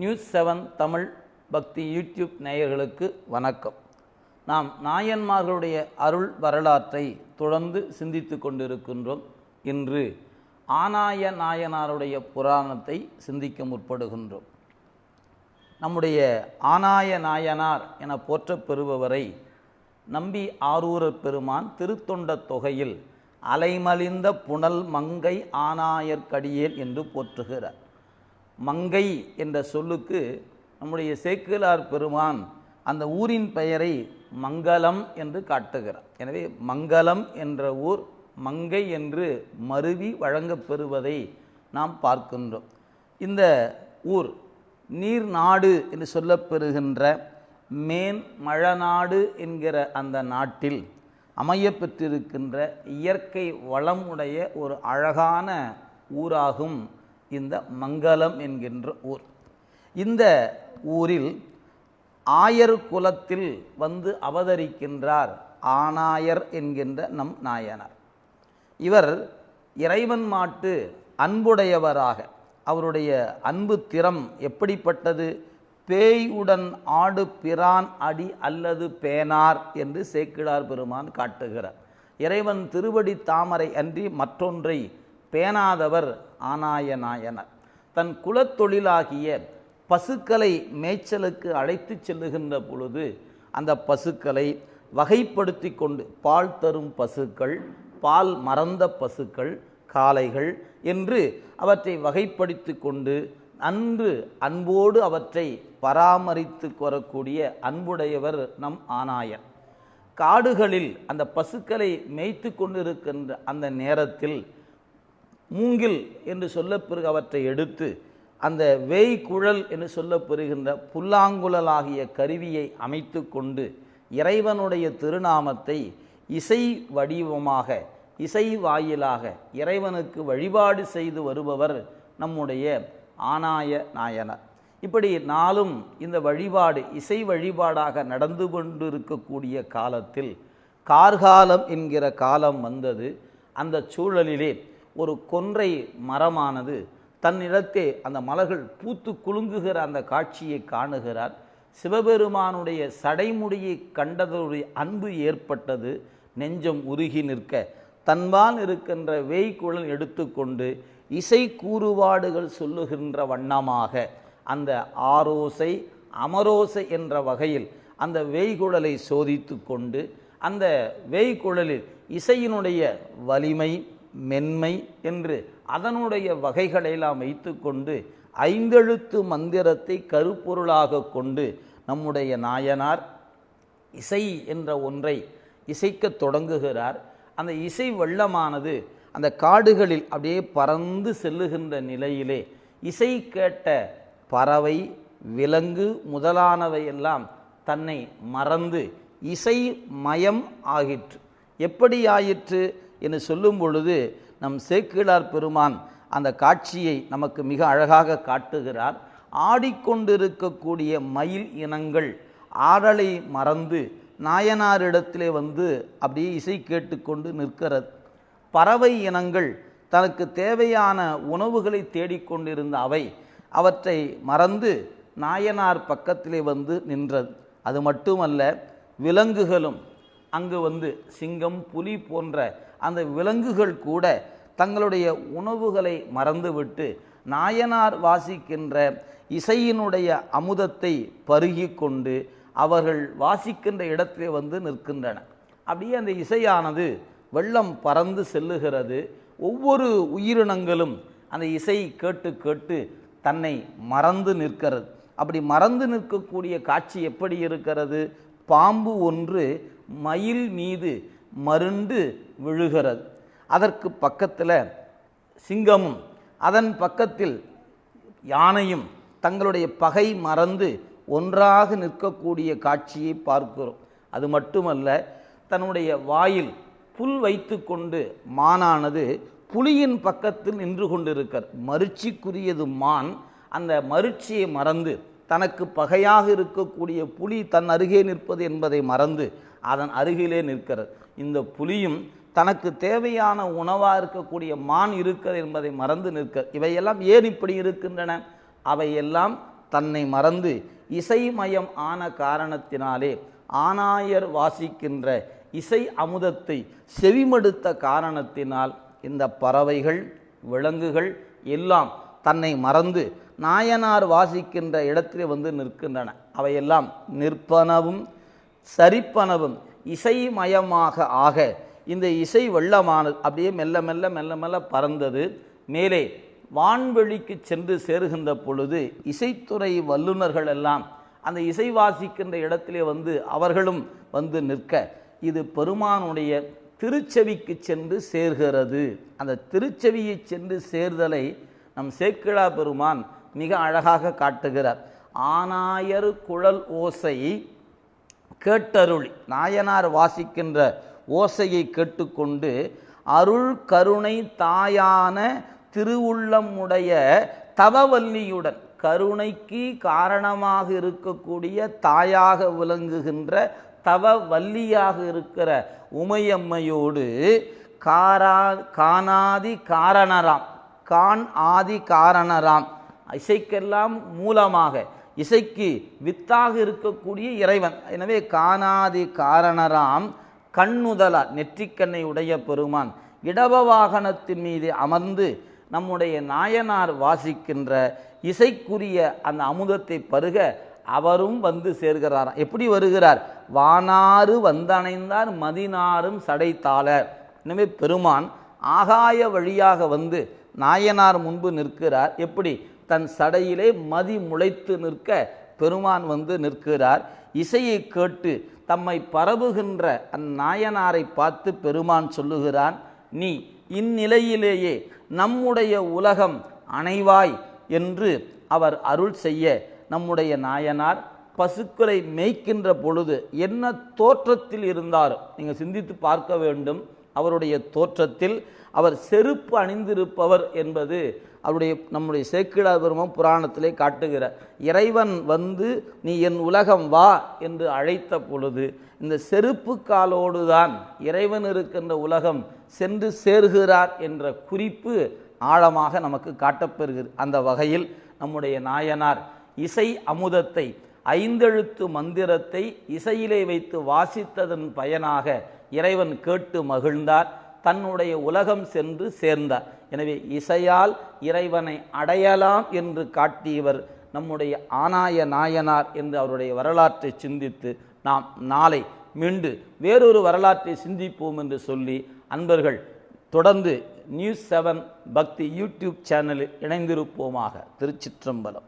நியூஸ்7 தமிழ் பக்தி யூடியூப் நேயர்களுக்கு வணக்கம். நாம் நாயன்மார்களுடைய அருள் வரலாற்றை தொடர்ந்து சிந்தித்து கொண்டிருக்கின்றோம். இன்று ஆனாய நாயனாருடைய புராணத்தை சிந்திக்க முற்படுகின்றோம். நம்முடைய ஆனாய நாயனார் என போற்றப் பெறுபவரை நம்பி ஆரூரர் பெருமான் திருத்தொண்ட தொகையில் அலைமலிந்த புனல் மங்கை ஆனாயற்கடியேன் என்று போற்றுகிறார். மங்கை என்ற சொல்லுக்கு நம்முடைய சேக்கிழார் பெருமான் அந்த ஊரின் பெயரை மங்கலம் என்று காட்டுகிறார். எனவே மங்கலம் என்ற ஊர் மங்கை என்று மருவி வழங்கப்பெறுவதை நாம் பார்க்கின்றோம். இந்த ஊர் நீர் நாடு என்று சொல்லப்பெறுகின்ற மேன் மழநாடு என்கிற அந்த நாட்டில் அமையப்பெற்றிருக்கின்ற இயற்கை வளமுடைய ஒரு அழகான ஊராகும் இந்த மங்கலம் என்கின்ற ஊர். இந்த ஊரில் ஆயர் குலத்தில் வந்து அவதரிக்கின்றார் ஆனாயர் என்கின்ற நம் நாயனார். இவர் இறைவன் மாட்டு அன்புடையவராக, அவருடைய அன்பு திறம் எப்படிப்பட்டது? பேயுடன் ஆடு பிரான் அடி அல்லது பேனார் என்று சேக்கிழார் பெருமான் காட்டுகிறார். இறைவன் திருவடி தாமரை அன்றி மற்றொன்றை பேணாதவர் ஆனாய நாயனார். தன் குலத்தொழிலாகிய பசுக்களை மேய்ச்சலுக்கு அழைத்து செல்லுகின்ற பொழுது அந்த பசுக்களை வகைப்படுத்தி கொண்டு பால் தரும் பசுக்கள், பால் மறந்த பசுக்கள், காளைகள் என்று அவற்றை வகைப்படுத்தி கொண்டு அன்போடு அவற்றை பராமரித்து வரக்கூடிய அன்புடையவர் நம் ஆனாயர். காடுகளில் அந்த பசுக்களை மேய்த்து கொண்டிருக்கின்ற அந்த நேரத்தில் மூங்கில் என்று சொல்லப்பெறுக அவற்றை எடுத்து அந்த வேய்குழல் என்று சொல்லப்பெறுகின்ற புல்லாங்குழலாகிய கருவியை அமைத்து கொண்டு இறைவனுடைய திருநாமத்தை இசை வடிவமாக, இசை வாயிலாக இறைவனுக்கு வழிபாடு செய்து வருபவர் நம்முடைய ஆனாய நாயனார். இப்படி நாளும் இந்த வழிபாடு இசை வழிபாடாக நடந்து கொண்டிருக்கக்கூடிய காலத்தில் கார்காலம் என்கிற காலம் வந்தது. அந்த சூழலிலே ஒரு கொன்றை மரமானது தன்னிடத்தே அந்த மலர்கள் பூத்து குலுங்குகிற அந்த காட்சியை காணுகிறார். சிவபெருமானுடைய சடைமுடியை கண்டதுடைய அன்பு ஏற்பட்டது. நெஞ்சம் உருகி நிற்க தன்பால் இருக்கின்ற வேய்குழல் எடுத்துக்கொண்டு இசை கூறுபாடுகள் சொல்லுகின்ற வண்ணமாக அந்த ஆரோசை அமரோசை என்ற வகையில் அந்த வேய்குழலை சோதித்து கொண்டு அந்த வேய்குழலில் இசையினுடைய வலிமை, மென்மை என்று அதனுடைய வகைகளெல்லாம் வைத்து கொண்டு ஐந்தெழுத்து மந்திரத்தை கருப்பொருளாக கொண்டு நம்முடைய நாயனார் இசை என்ற ஒன்றை இசைக்க தொடங்குகிறார். அந்த இசை வெள்ளமானது அந்த காடுகளில் அப்படியே பறந்து செல்லுகின்ற நிலையிலே இசை கேட்ட பறவை, விலங்கு முதலானவையெல்லாம் தன்னை மறந்து இசை மயம் ஆகிற்று. எப்படி ஆயிற்று என்று சொல்லும் பொழுது நம் சேக்கிழார் பெருமான் அந்த காட்சியை நமக்கு மிக அழகாக காட்டுகிறார். ஆடிக்கொண்டிருக்கக்கூடிய மயில் இனங்கள் ஆடலை மறந்து நாயனாரிடத்திலே வந்து அப்படியே இசை கேட்டுக்கொண்டு நிற்கிறது. பறவை இனங்கள் தனக்கு தேவையான உணவுகளை தேடிக்கொண்டிருந்த அவை அவற்றை மறந்து நாயனார் பக்கத்திலே வந்து நின்றது. அது மட்டுமல்ல, விலங்குகளும் அங்கு வந்து சிங்கம், புலி போன்ற அந்த விலங்குகள் கூட தங்களுடைய உணவுகளை மறந்துவிட்டு நாயனார் வாசிக்கின்ற இசையினுடைய அமுதத்தை பருகி கொண்டு அவர்கள் வாசிக்கின்ற இடத்திலே வந்து நிற்கின்றன. அப்படியே அந்த இசையானது வெள்ளம் பறந்து செல்லுகிறது. ஒவ்வொரு உயிரினங்களும் அந்த இசை கேட்டு கேட்டு தன்னை மறந்து நிற்கிறது. அப்படி மறந்து நிற்கக்கூடிய காட்சி எப்படி இருக்கிறது? பாம்பு ஒன்று மயில் மீது மருண்டு விழுகிறது. அதற்கு பக்கத்தில் சிங்கமும் அதன் பக்கத்தில் யானையும் தங்களுடைய பகை மறந்து ஒன்றாக நிற்கக்கூடிய காட்சியை பார்க்கிறோம். அது மட்டுமல்ல, தன்னுடைய வாயில் புல் வைத்து கொண்டு மானானது புலியின் பக்கத்தில் நின்று கொண்டிருக்கிறது. மருட்சிக்குரியது மான். அந்த மருட்சியை மறந்து தனக்கு பகையாக இருக்கக்கூடிய புலி தன் அருகே நிற்பது என்பதை மறந்து அதன் அருகிலே நிற்கிறது. இந்த புலியும் தனக்கு தேவையான உணவாக இருக்கக்கூடிய மான் இருக்கிறது என்பதை மறந்து நிற்க. இவையெல்லாம் ஏன் இப்படி இருக்கின்றன? அவையெல்லாம் தன்னை மறந்து இசைமயம் ஆன காரணத்தினாலே ஆனாயர் வாசிக்கின்ற இசை அமுதத்தை செவிமடுத்த காரணத்தினால் இந்த பறவைகள் விலங்குகள் எல்லாம் தன்னை மறந்து நாயனார் வாசிக்கின்ற இடத்திலே வந்து நிற்கின்றன. அவையெல்லாம் நிற்பனவும் சரிப்பனவும் இசைமயமாக ஆக இந்த இசை வெள்ளமானது அப்படியே மெல்ல மெல்ல மெல்ல மெல்ல பறந்தது. மேலே வான்வெளிக்கு சென்று சேருகின்ற பொழுது இசைத்துறை வல்லுநர்கள் எல்லாம் அந்த இசை வாசிக்கின்ற இடத்திலே வந்து அவர்களும் வந்து நிற்க இது பெருமானுடைய திருச்செவிக்கு சென்று சேர்கிறது. அந்த திருச்செவியை சென்று சேர்தலை நம் சேக்கிழா பெருமான் மிக அழகாக காட்டுகிறார். ஆனாயர் குழல் ஓசை கேட்டருளி, நாயனார் வாசிக்கின்ற ஓசையை கேட்டுக்கொண்டு அருள் கருணை தாயான திருவுள்ளம் உடைய தவவல்லியுடன், கருணைக்கு காரணமாக இருக்கக்கூடிய தாயாக விளங்குகின்ற தவவல்லியாக இருக்கிற உமையம்மையோடு காணாதி காரணராம், கான் ஆதி காரணராம், இசைக்கெல்லாம் மூலமாக இசைக்கு வித்தாக இருக்கக்கூடிய இறைவன். எனவே காணாதி காரணராம் கண்ணுதலார், நெற்றிக்கண்ணை உடைய பெருமான் இடப வாகனத்தின் மீது அமர்ந்து நம்முடைய நாயனார் வாசிக்கின்ற இசைக்குரிய அந்த அமுதத்தை பருக அவரும் வந்து சேர்கிறாராம். எப்படி வருகிறார்? வானாறு வந்தணைந்தார் மதினாரும் சடைத்தாளர். எனவே பெருமான் ஆகாய வழியாக வந்து நாயனார் முன்பு நிற்கிறார். எப்படி? தன் சடையிலே மதி முளைத்து நிற்க பெருமான் வந்து நிற்கிறார். இசையை கேட்டு தம்மை பரவுகின்ற அந்நாயனாரை பார்த்து பெருமான் சொல்லுகிறான், நீ இந்நிலையிலேயே நம்முடைய உலகம் அணைவாய் என்று அவர் அருள் செய்ய நம்முடைய நாயனார் பசுக்களை மேய்க்கின்ற பொழுது என்ன தோற்றத்தில் இருந்தாரோ நீங்கள் சிந்தித்து பார்க்க வேண்டும். அவருடைய தோற்றத்தில் அவர் செருப்பு அணிந்திருப்பவர் என்பது அவருடைய நம்முடைய சேக்கிழார் பெருமான் புராணத்திலே காட்டுகிறார். இறைவன் வந்து நீ என் உலகம் வா என்று அழைத்த பொழுது இந்த செருப்பு காலோடு தான் இறைவன் இருக்கின்ற உலகம் சென்று சேர்கிறார் என்ற குறிப்பு ஆழமாக நமக்கு காட்டப்பெறுகிறது. அந்த வகையில் நம்முடைய நாயனார் இசை அமுதத்தை, ஐந்தெழுத்து மந்திரத்தை இசையிலே வைத்து வாசித்ததன் பயனாக இறைவன் கேட்டு மகிழ்ந்தார், தன்னுடைய உலகம் சென்று சேர்ந்தார். எனவே இசையால் இறைவனை அடையலாம் என்று காட்டியவர் நம்முடைய ஆனாய நாயனார் என்று அவருடைய வரலாற்றை சிந்தித்து நாம் நாளை மீண்டு வேறொரு வரலாற்றை சிந்திப்போம் என்று சொல்லி அன்பர்கள் தொடர்ந்து நியூஸ் 7 பக்தி யூடியூப் சேனலில் இணைந்திருப்போமாக. திருச்சிற்றம்பலம்.